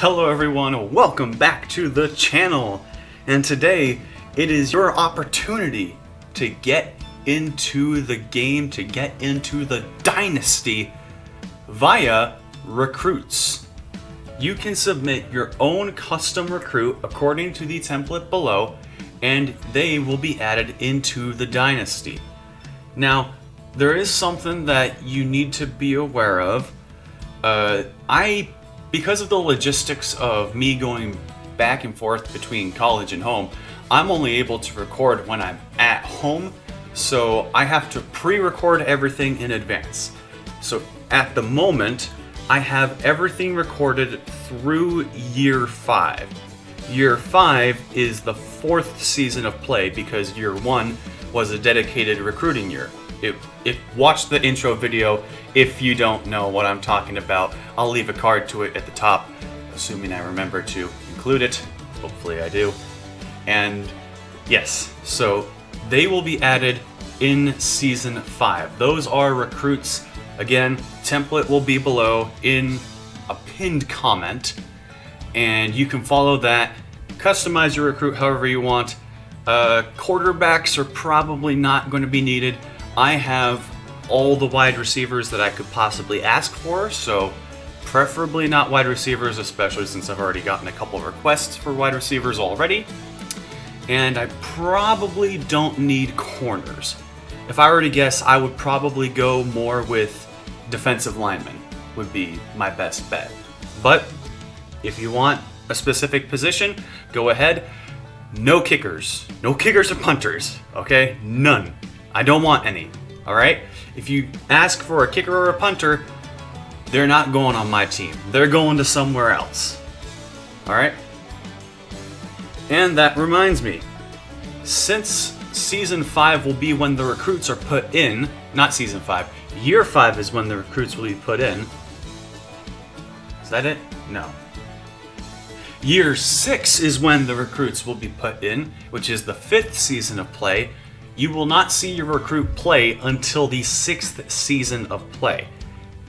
Hello everyone, welcome back to the channel. And today it is your opportunity to get into the game, to get into the dynasty via recruits. You can submit your own custom recruit according to the template below, and they will be added into the dynasty. Now, there is something that you need to be aware of. Because of the logistics of me going back and forth between college and home, I'm only able to record when I'm at home, so I have to pre-record everything in advance. So at the moment, I have everything recorded through year 5. Year 5 is the 4th season of play because year 1 was a dedicated recruiting year. Watch the intro video if you don't know what I'm talking about. I'll leave a card to it at the top, assuming I remember to include it. Hopefully I do. And yes, so they will be added in Season 5. Those are recruits. Again, template will be below in a pinned comment, and you can follow that. Customize your recruit however you want. Quarterbacks are probably not going to be needed. I have all the wide receivers that I could possibly ask for, so preferably not wide receivers, especially since I've already gotten a couple of requests for wide receivers already. And I probably don't need corners. If I were to guess, I would probably go more with defensive linemen, would be my best bet. But if you want a specific position, go ahead. No kickers. No kickers or punters, okay? None. I don't want any, alright? If you ask for a kicker or a punter, they're not going on my team. They're going to somewhere else, alright? And that reminds me, since Season 5 will be when the recruits are put in, not Season 5, Year 5 is when the recruits will be put in. Is that it? No. Year 6 is when the recruits will be put in, which is the 5th season of play. You will not see your recruit play until the 6th season of play.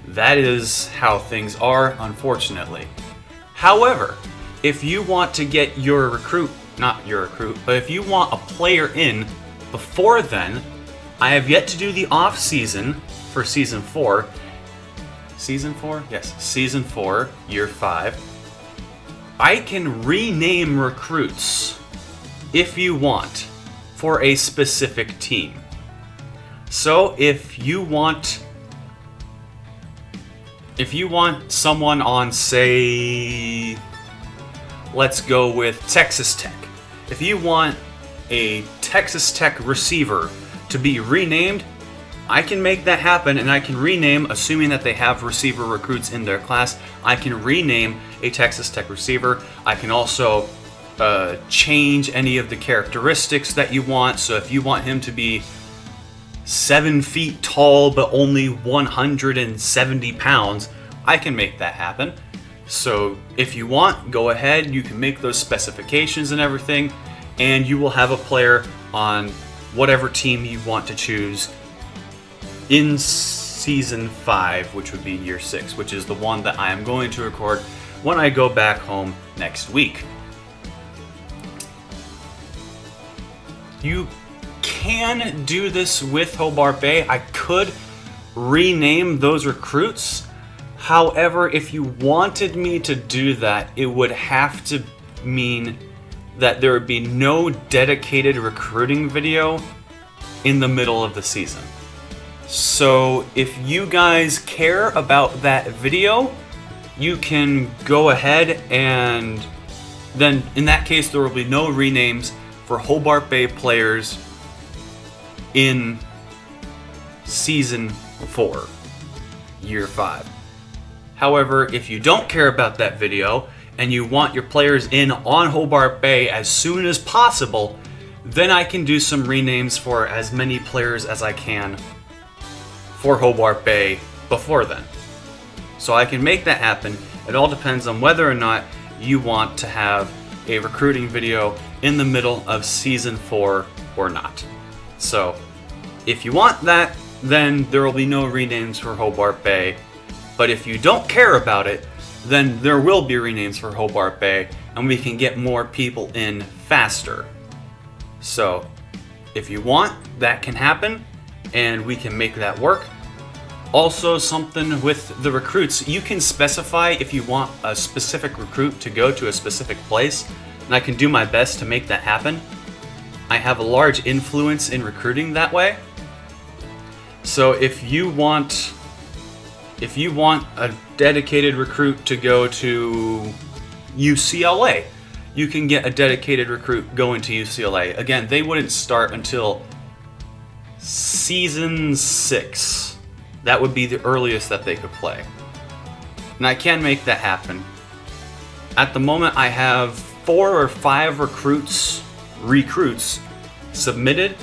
That is how things are, unfortunately. However, if you want to get your recruit, not your recruit, but if you want a player in before then, I have yet to do the off season for Season 4. Season 4? Yes, Season 4, Year 5. I can rename recruits if you want for a specific team. So if you want someone on, say, let's go with Texas Tech. If you want a Texas Tech receiver to be renamed, I can make that happen, and I can rename, assuming that they have receiver recruits in their class, I can rename a Texas Tech receiver. I can also change any of the characteristics that you want. So if you want him to be 7 feet tall but only 170 pounds, I can make that happen. So if you want, go ahead, you can make those specifications and everything, and you will have a player on whatever team you want to choose in Season 5, which would be Year 6, which is the one that I am going to record when I go back home next week. You can do this with Hobart Bay. I could rename those recruits. However, if you wanted me to do that, it would have to mean that there would be no dedicated recruiting video in the middle of the season. So if you guys care about that video, you can go ahead, and then in that case there will be no renames for Hobart Bay players in Season 4, Year 5. However, if you don't care about that video and you want your players in on Hobart Bay as soon as possible, then I can do some renames for as many players as I can for Hobart Bay before then. So I can make that happen. It all depends on whether or not you want to have a recruiting video in the middle of Season 4 or not. So if you want that, then there will be no renames for Hobart Bay. But if you don't care about it, then there will be renames for Hobart Bay, and we can get more people in faster. So, if you want, that can happen, and we can make that work. Also, something with the recruits, you can specify if you want a specific recruit to go to a specific place, and I can do my best to make that happen. I have a large influence in recruiting that way. So if you want a dedicated recruit to go to UCLA, you can get a dedicated recruit going to UCLA. Again, they wouldn't start until Season 6. That would be the earliest that they could play. And I can make that happen. At the moment, I have 4 or 5 recruits submitted,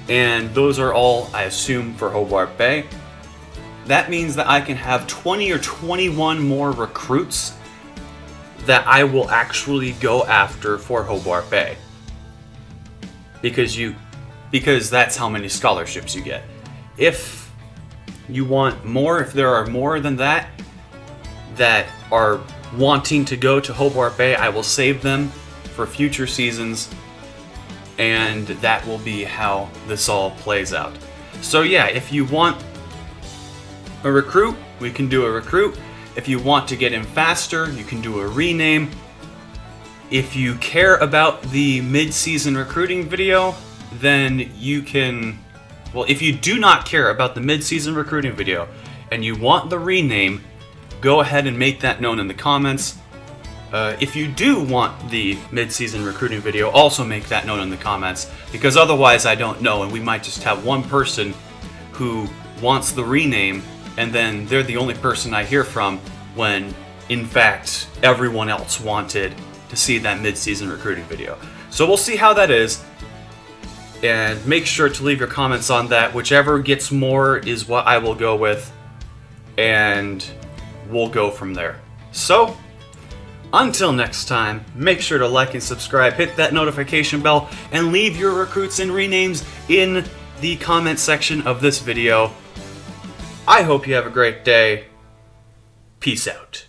and those are all, I assume, for Hobart Bay. That means that I can have 20 or 21 more recruits that I will actually go after for Hobart Bay. Because that's how many scholarships you get. If you want more, if there are more than that are wanting to go to Hobart Bay, I will save them for future seasons, and that will be how this all plays out. So yeah, if you want a recruit, we can do a recruit. If you want to get him faster, you can do a rename. If you care about the mid-season recruiting video, then you can... Well, if you do not care about the mid-season recruiting video and you want the rename, go ahead and make that known in the comments. If you do want the mid-season recruiting video, also make that known in the comments, because otherwise I don't know, and we might just have one person who wants the rename, and then they're the only person I hear from when, in fact, everyone else wanted to see that mid-season recruiting video. So we'll see how that is. And make sure to leave your comments on that. Whichever gets more is what I will go with, and we'll go from there. So, until next time, make sure to like and subscribe, hit that notification bell, and leave your recruits and renames in the comment section of this video. I hope you have a great day. Peace out.